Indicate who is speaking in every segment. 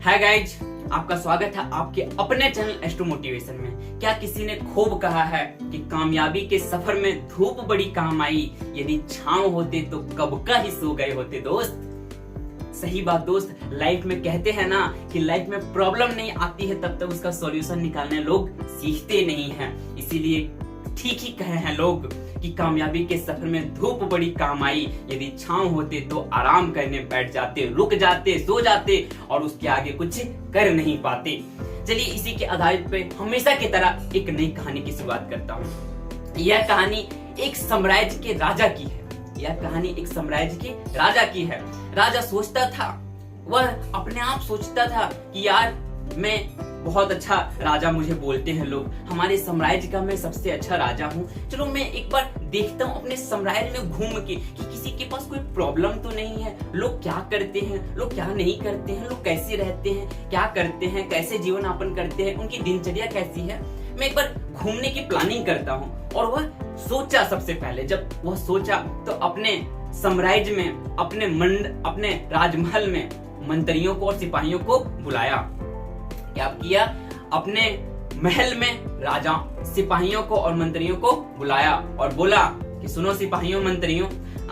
Speaker 1: Hi guys, आपका स्वागत है आपके अपने चैनल एस्ट्रो मोटिवेशन में। क्या किसी ने खूब कहा है कि कामयाबी के सफर में धूप बड़ी काम आई, यदि छांव होते तो कब का ही सो गए होते दोस्त। सही बात दोस्त, लाइफ में कहते हैं ना कि लाइफ में प्रॉब्लम नहीं आती है तब तक उसका सॉल्यूशन निकालने लोग सीखते नहीं हैं। इसीलिए ठीक ही कहे हैं लोग कि कामयाबी के सफर में धूप बड़ी काम आई, यदि छांव होते तो आराम करने बैठ जाते, रुक जाते, सो जाते और उसके आगे कुछ कर नहीं पाते। चलिए इसी के आधार पे हमेशा की तरह एक नई कहानी की शुरुआत करता हूँ। यह कहानी एक साम्राज्य के राजा की है। राजा सोचता था, वह अपने आप सोचता था कि यार मैं बहुत अच्छा राजा, मुझे बोलते हैं लोग हमारे साम्राज्य का मैं सबसे अच्छा राजा हूँ। चलो मैं एक बार देखता हूँ अपने साम्राज्य में घूम के कि किसी के पास कोई प्रॉब्लम तो नहीं है, लोग क्या करते हैं, लोग क्या नहीं करते हैं, लोग कैसे रहते हैं, क्या करते हैं, कैसे जीवन यापन करते हैं, उनकी दिनचर्या कैसी है। मैं एक बार घूमने की प्लानिंग करता हूँ। और वह सोचा, सबसे पहले जब वह सोचा तो अपने साम्राज्य में, अपने राजमहल में मंत्रियों को और सिपाहियों को बुलाया। क्या किया? अपने महल में राजा सिपाहियों को और मंत्रियों को बुलाया और बोला कि सुनो सिपाहियों मंत्रियों,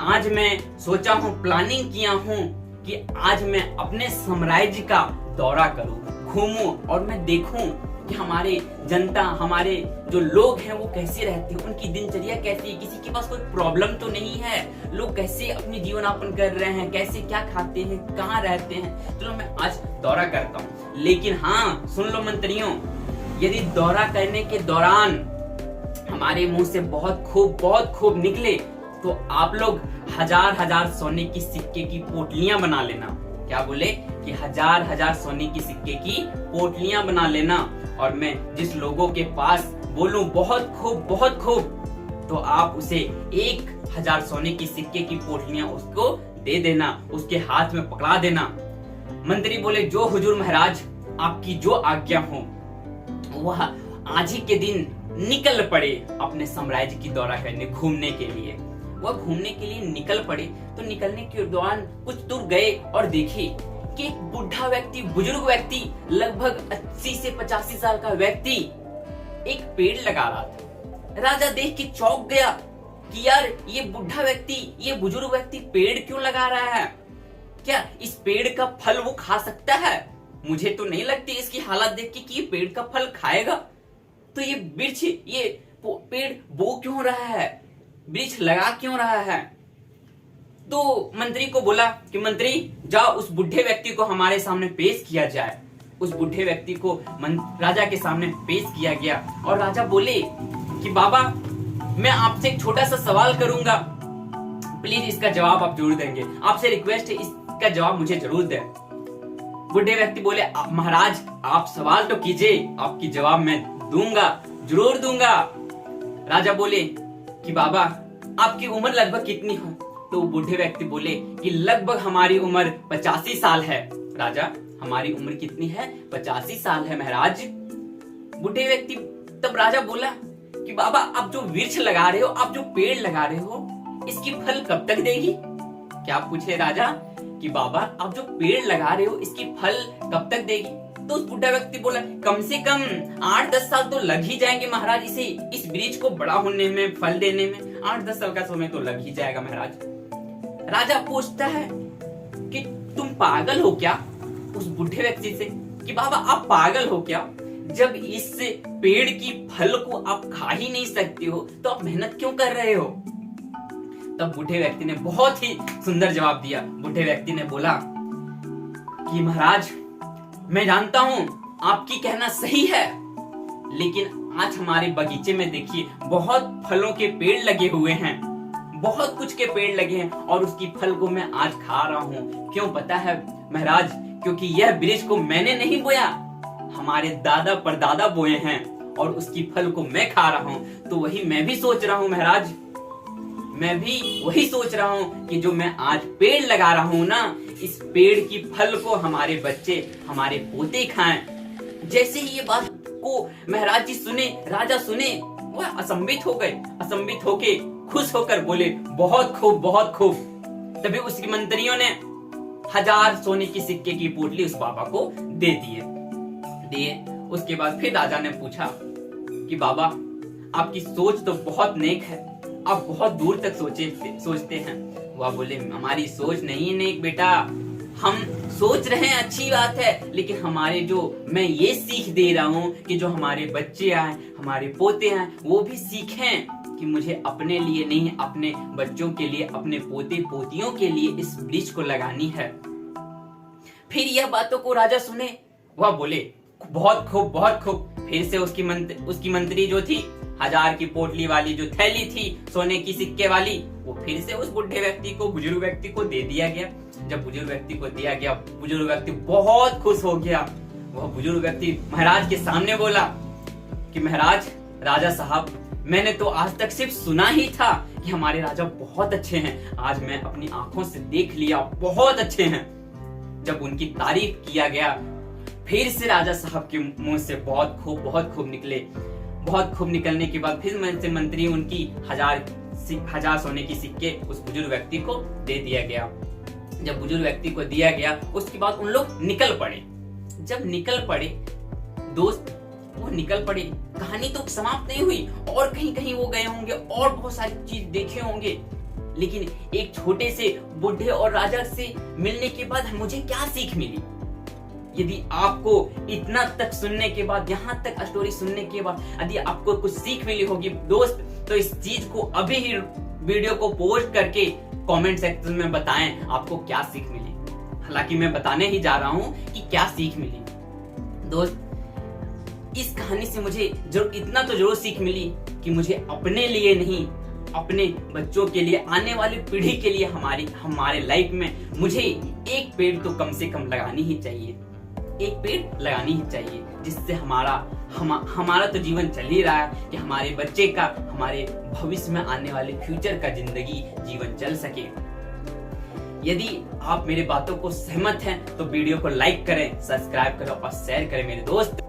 Speaker 1: आज मैं सोचा हूँ, प्लानिंग किया हूँ कि आज मैं अपने साम्राज्य का दौरा करूं, घूमूं और मैं देखूं कि हमारे जनता, हमारे जो लोग हैं वो कैसे रहते हैं, उनकी दिनचर्या कैसी है, किसी के पास कोई प्रॉब्लम तो नहीं है, लोग कैसे अपनी जीवन यापन कर रहे हैं, कैसे क्या खाते हैं, कहाँ रहते हैं। चलो मैं आज दौरा करता हूँ। लेकिन हाँ सुन लो मंत्रियों, यदि दौरा करने के दौरान हमारे मुंह से बहुत खूब निकले तो आप लोग हजार सोने की सिक्के की पोटलियां बना लेना। क्या बोले कि हजार सोने की सिक्के की पोटलियां बना लेना। और मैं जिस लोगों के पास बोलूं बहुत खूब, तो आप उसे 1000 सोने की सिक्के की पोटलियां उसको दे देना, उसके हाथ में पकड़ा देना। मंत्री बोले जो हुजूर महाराज आपकी जो आज्ञा हो। वह आज ही के दिन निकल पड़े अपने साम्राज्य की दौरा करने, घूमने के लिए। वह घूमने के लिए निकल पड़े तो निकलने के दौरान कुछ दूर गए और देखे कि एक बुढ़ा व्यक्ति, बुजुर्ग व्यक्ति, लगभग 80 से 85 साल का व्यक्ति एक पेड़ लगा रहा था। राजा देख के चौंक गया कि यार ये बुढ़ा व्यक्ति, ये बुजुर्ग व्यक्ति पेड़ क्यों लगा रहा है? क्या इस पेड़ का फल वो खा सकता है? मुझे तो नहीं लगती इसकी हालत देख के कि ये पेड़ का फल खाएगा। तो ये वृक्ष, ये पेड़ बो क्यों रहा है, वृक्ष लगा क्यों रहा है? तो मंत्री को बोला कि मंत्री जाओ उस बुढ़े व्यक्ति को हमारे सामने पेश किया जाए। उस बुढ़े व्यक्ति को राजा के सामने पेश किया गया और राजा बोले कि बाबा मैं आपसे एक छोटा सा सवाल करूंगा, प्लीज इसका जवाब आप जरूर देंगे, आपसे रिक्वेस्ट है इसका जवाब मुझे जरूर दें। बुढ़े व्यक्ति बोले महाराज आप सवाल तो कीजिए, आपकी जवाब मैं दूंगा, जरूर दूंगा। राजा बोले कि बाबा आपकी उम्र लगभग कितनी है? तो बूढ़े व्यक्ति बोले कि लगभग हमारी उम्र 85 साल है। राजा हमारी उम्र कितनी है? 85 साल है महाराज। बूढ़े व्यक्ति, तब राजा बोला कि बाबा आप जो वृक्ष लगा रहे हो, आप जो पेड़ लगा रहे हो, इसकी फल कब तक देगी? क्या पूछे राजा कि बाबा आप जो पेड़ लगा रहे हो इसकी फल कब तक देगी? तो उस बुढ़ा व्यक्ति बोला कम से कम 8-10 साल तो लग ही जाएंगे महाराज, इस वृक्ष को बड़ा होने में, फल देने में 8-10 साल का समय तो लग ही जाएगा महाराज। राजा पूछता है कि तुम पागल हो क्या? उस बुढ़े व्यक्ति से कि बाबा आप पागल हो क्या? जब इस पेड़ की फल को आप खा ही नहीं सकते हो तो आप मेहनत क्यों कर रहे हो? तब बूढ़े व्यक्ति ने बहुत ही सुंदर जवाब दिया। बूढ़े व्यक्ति ने बोला कि महाराज मैं जानता हूं आपकी कहना सही है, लेकिन आज हमारे बगीचे में देखिए बहुत फलों के पेड़ लगे हुए हैं, बहुत कुछ के पेड़ लगे हैं और उसकी फल को मैं आज खा रहा हूँ। क्यों पता है महाराज? क्योंकि यह वृक्ष को मैंने नहीं बोया, हमारे दादा परदादा बोए हैं और उसकी फल को मैं खा रहा हूँ। तो वही मैं भी सोच रहा हूँ महाराज, मैं भी वही सोच रहा हूँ कि जो मैं आज पेड़ लगा रहा हूँ ना, इस पेड़ की फल को हमारे बच्चे, हमारे पोते खाएं। जैसे ही ये बात को महाराज जी सुने, राजा सुने, वह असंबित हो गए। असंबित होके खुश होकर बोले बहुत खूब। तभी उसके मंत्रियों ने 1000 सोने की सिक्के की पोटली उस बाबा को दे दिए। उसके बाद फिर राजा ने पूछा कि बाबा, आपकी सोच तो बहुत नेक है, आप बहुत दूर तक सोचते हैं। वह बोले, हमारी सोच नहीं नेक बेटा, हम सोच रहे हैं अच्छी बात है, लेकिन मैं ये सीख दे रहा हूँ कि जो हमारे बच्चे आए, हमारे पोते आए, वो भी सीखें कि मुझे अपने लिए नहीं, अपने बच्चों के लिए, अपने पोते पोतियों के लिए इस वृक्ष को लगानी है। फिर यह बातों को राजा सुने, वह बोले, बहुत खूब, बहुत खूब। फिर से उसकी मंत्री जो थी, 1000 की पोटली वाली जो थैली थी सोने की सिक्के वाली, वो फिर से उस बुजुर्ग व्यक्ति को दे दिया गया। जब बुजुर्ग व्यक्ति को दिया गया, बुजुर्ग व्यक्ति बहुत खुश हो गया। वह बुजुर्ग व्यक्ति महाराज के सामने बोला कि महाराज, राजा साहब, मैंने तो आज तक सिर्फ सुना ही था कि हमारे राजा बहुत अच्छे हैं, आज मैं अपनी आंखों से देख लिया, बहुत अच्छे हैं। जब उनकी तारीफ किया गया, फिर से राजा साहब के मुंह से बहुत खूब निकले। बहुत खूब निकलने के बाद फिर से मंत्री उनकी 1000 सोने की सिक्के उस बुजुर्ग व्यक्ति को दे दिया गया। जब बुजुर्ग व्यक्ति को दिया गया, उसके बाद उन लोग निकल पड़े। जब निकल पड़े दोस्त, वो निकल पड़े, कहानी तो समाप्त नहीं हुई, और कहीं वो गए होंगे और बहुत सारी चीज देखे होंगे, लेकिन एक छोटे से बुढ़े और राजा से मिलने के बाद मुझे क्या सीख मिली? यदि आपको इतना तक सुनने के बाद, यहाँ तक स्टोरी सुनने के बाद यदि आपको कुछ सीख मिली होगी दोस्त, तो इस चीज को अभी ही वीडियो को पोस्ट करके कमेंट सेक्शन में बताएं आपको क्या सीख मिली। हालांकि मैं बताने ही जा रहा हूं कि क्या सीख मिली। दोस्त, इस कहानी से मुझे इतना तो जरूर सीख मिली कि मुझे अपने लिए नहीं, अपने बच्चों के लिए, आने वाली पीढ़ी के लिए, हमारे लाइफ में मुझे एक पेड़ तो कम से कम लगानी ही चाहिए। एक पेड़ लगानी ही चाहिए, जिससे हमारा तो जीवन चल ही रहा है कि हमारे बच्चे का, हमारे भविष्य में आने वाले फ्यूचर का जिंदगी जीवन चल सके। यदि आप मेरे बातों को सहमत हैं तो वीडियो को लाइक करें, सब्सक्राइब करें और शेयर करें मेरे दोस्त।